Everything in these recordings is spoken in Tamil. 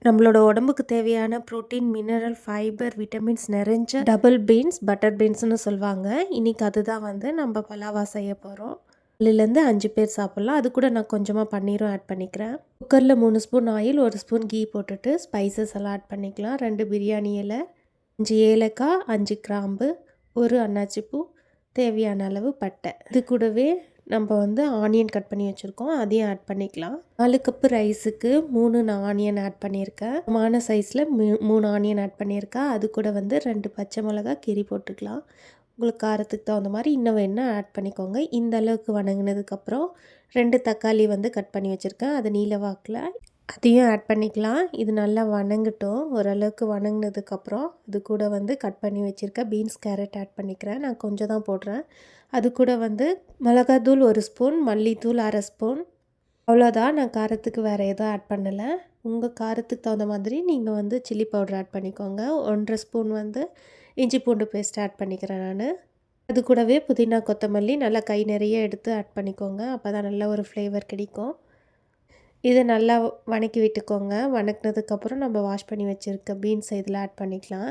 நம்மளோட உடம்புக்கு தேவையான புரோட்டீன், மினரல், ஃபைபர், விட்டமின்ஸ் நிறைஞ்ச டபுள் பீன்ஸ், பட்டர் பீன்ஸ்னு சொல்லுவாங்க. இன்றைக்கி அதுதான் வந்து நம்ம பலாவா செய்ய போகிறோம். 4லேருந்து 5 பேர் சாப்பிட்லாம். அது கூட நான் கொஞ்சமாக பன்னீரும் ஆட் பண்ணிக்கிறேன். குக்கரில் 3 ஸ்பூன் ஆயில், 1 ஸ்பூன் கீ போட்டுட்டு ஸ்பைசஸ் எல்லாம் ஆட் பண்ணிக்கலாம். 2 பிரியாணி இலை, 5 ஏலக்காய், 5 கிராம்பு, 1 அன்னாச்சிப்பூ, தேவையான அளவு பட்டை. இது கூடவே நம்ம வந்து ஆனியன் கட் பண்ணி வச்சுருக்கோம், அதையும் ஆட் பண்ணிக்கலாம். 4 கப்பு ரைஸுக்கு 3 நான் ஆனியன் ஆட் பண்ணியிருக்கேன். சமமான சைஸில் 3 ஆனியன் ஆட் பண்ணியிருக்கேன். அது கூட வந்து 2 பச்சை மிளகா கீரி போட்டுக்கலாம். உங்களுக்கு காரத்துக்கு தகுந்த மாதிரி இன்னும் வேணுன்னா ஆட் பண்ணிக்கோங்க. இந்த அளவுக்கு வணங்கினதுக்கப்புறம் 2 தக்காளி வந்து கட் பண்ணி வச்சுருக்கேன், அது நீல வாக்கில், அதையும் ஆட் பண்ணிக்கலாம். இது நல்லா வணங்கட்டும். ஓரளவுக்கு வணங்கினதுக்கப்புறம் இது கூட வந்து கட் பண்ணி வச்சுருக்கேன் பீன்ஸ், கேரட் ஆட் பண்ணிக்கிறேன். நான் கொஞ்சம் தான் போடுறேன். அது கூட வந்து மிளகாத்தூள் 1 ஸ்பூன், மல்லித்தூள் 1/2 ஸ்பூன், அவ்வளோதான். நான் காரத்துக்கு வேறு எதுவும் ஆட் பண்ணலை. உங்கள் காரத்துக்கு தகுந்த மாதிரி நீங்கள் வந்து சில்லி பவுடர் ஆட் பண்ணிக்கோங்க. 1/2 ஸ்பூன் வந்து இஞ்சி பூண்டு பேஸ்ட் ஆட் பண்ணிக்கிறேன் நான். அது கூடவே புதினா, கொத்தமல்லி நல்லா கை நிறைய எடுத்து ஆட் பண்ணிக்கோங்க. அப்போ தான் நல்ல ஒரு ஃப்ளேவர் கிடைக்கும். இதை நல்லா வணக்கி விட்டுக்கோங்க. வணக்கினதுக்கப்புறம் நம்ம வாஷ் பண்ணி வச்சுருக்க பீன்ஸை இதில் ஆட் பண்ணிக்கலாம்.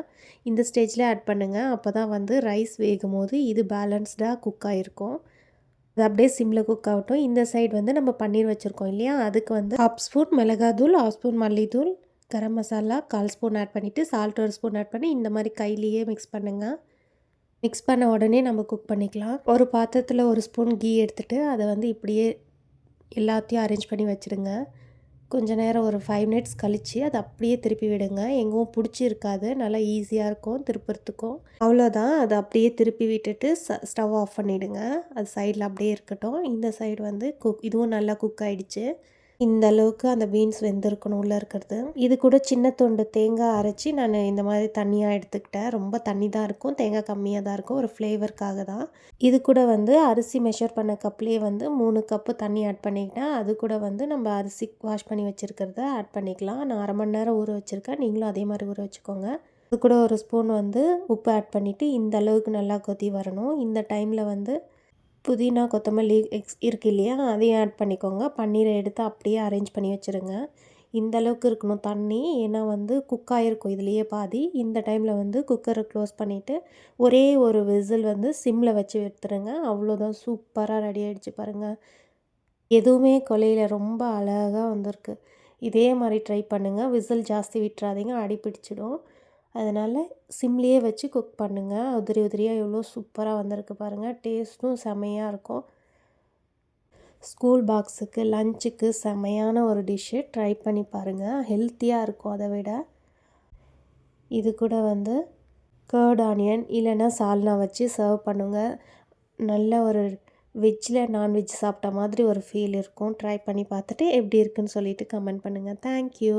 இந்த ஸ்டேஜில் ஆட் பண்ணுங்கள். அப்போ தான் வந்து ரைஸ் வேகும் போது இது பேலன்ஸ்டாக குக் ஆகிருக்கும். அது அப்படியே சிம்மில் குக் ஆகட்டும். இந்த சைடு வந்து நம்ம பன்னீர் வச்சுருக்கோம் இல்லையா, அதுக்கு வந்து 1/2 ஸ்பூன் மிளகாத்தூள், 1/2 ஸ்பூன் மல்லித்தூள், கரம் மசாலா 1/4 ஸ்பூன் ஆட் பண்ணிவிட்டு சால்ட் 1 ஸ்பூன் ஆட் பண்ணி இந்த மாதிரி கையிலேயே மிக்ஸ் பண்ணுங்கள். மிக்ஸ் பண்ண உடனே நம்ம குக் பண்ணிக்கலாம். ஒரு பாத்திரத்தில் 1 ஸ்பூன் கீ எடுத்துகிட்டு அதை வந்து இப்படியே எல்லாத்தையும் அரேஞ்ச் பண்ணி வச்சுடுங்க. கொஞ்சம் நேரம் ஒரு 5 மினிட்ஸ் கழித்து அதை அப்படியே திருப்பி விடுங்க. எங்கும் பிடிச்சிருக்காது, நல்லா ஈஸியாக இருக்கும் திருப்புறத்துக்கும். அவ்வளோதான், அதை அப்படியே திருப்பி விட்டுட்டு ஸ்டவ் ஆஃப் பண்ணிவிடுங்க. அது சைடில் அப்படியே இருக்கட்டும். இந்த சைடு வந்து இதுவும் நல்லா குக் ஆகிடுச்சு. இந்த அளவுக்கு அந்த பீன்ஸ் வெந்திருக்கணும் உள்ளே இருக்கிறது. இது கூட சின்ன துண்டு தேங்காய் அரைச்சி நான் இந்த மாதிரி தண்ணியாக எடுத்துக்கிட்டேன். ரொம்ப தண்ணி தான் இருக்கும், தேங்காய் கம்மியாக தான் இருக்கும், ஒரு ஃப்ளேவருக்காக தான். இது கூட வந்து அரிசி மெஷர் பண்ண கப்லேயே வந்து 3 கப்பு தண்ணி ஆட் பண்ணிக்கிட்டேன். அது கூட வந்து நம்ம அரிசி வாஷ் பண்ணி வச்சுருக்கிறத ஆட் பண்ணிக்கலாம். நான் 1/2 மணி நேரம் ஊற வச்சுருக்கேன், நீங்களும் அதே மாதிரி ஊற வச்சுக்கோங்க. அது கூட 1 ஸ்பூன் வந்து உப்பு ஆட் பண்ணிவிட்டு இந்த அளவுக்கு நல்லா கொதி வரணும். இந்த டைமில் வந்து புதினா, கொத்தமல்லி இருக்குது இல்லையா, அதையும் ஆட் பண்ணிக்கோங்க. பன்னீரை எடுத்து அப்படியே அரேஞ்ச் பண்ணி வச்சுருங்க. இந்த அளவுக்கு இருக்கணும் தண்ணி, ஏன்னா வந்து குக் ஆகிருக்கும் இதுலேயே பாதி. இந்த டைமில் வந்து குக்கரை க்ளோஸ் பண்ணிவிட்டு ஒரே ஒரு விசில் வந்து சிம்மில் வச்சு எடுத்துருங்க. அவ்வளோதான், சூப்பராக ரெடி ஆகிடுச்சு பாருங்கள். எதுவுமே கொலையில் ரொம்ப அழகாக வந்திருக்கு. இதே மாதிரி ட்ரை பண்ணுங்கள். விசில் ஜாஸ்தி விட்டுறாதீங்க, அடி பிடிச்சிடும். அதனால் சிம்லேயே வச்சு குக் பண்ணுங்கள். உதிரி உதிரியாக எவ்வளோ சூப்பராக வந்திருக்கு பாருங்கள். டேஸ்ட்டும் செமையாக இருக்கும். ஸ்கூல் பாக்ஸுக்கு, லஞ்சுக்கு செமையான ஒரு டிஷ்ஷு. ட்ரை பண்ணி பாருங்கள், ஹெல்த்தியாக இருக்கும். அதை விட இது கூட வந்து கர்ட் ஆனியன் இல்லைன்னா சால்னா வச்சு சர்வ் பண்ணுங்கள். நல்ல ஒரு வெஜ்ஜில் நான்வெஜ் சாப்பிட்ட மாதிரி ஒரு ஃபீல் இருக்கும். ட்ரை பண்ணி பார்த்துட்டு எப்படி இருக்குன்னு சொல்லிவிட்டு கமெண்ட் பண்ணுங்கள். தேங்க்யூ.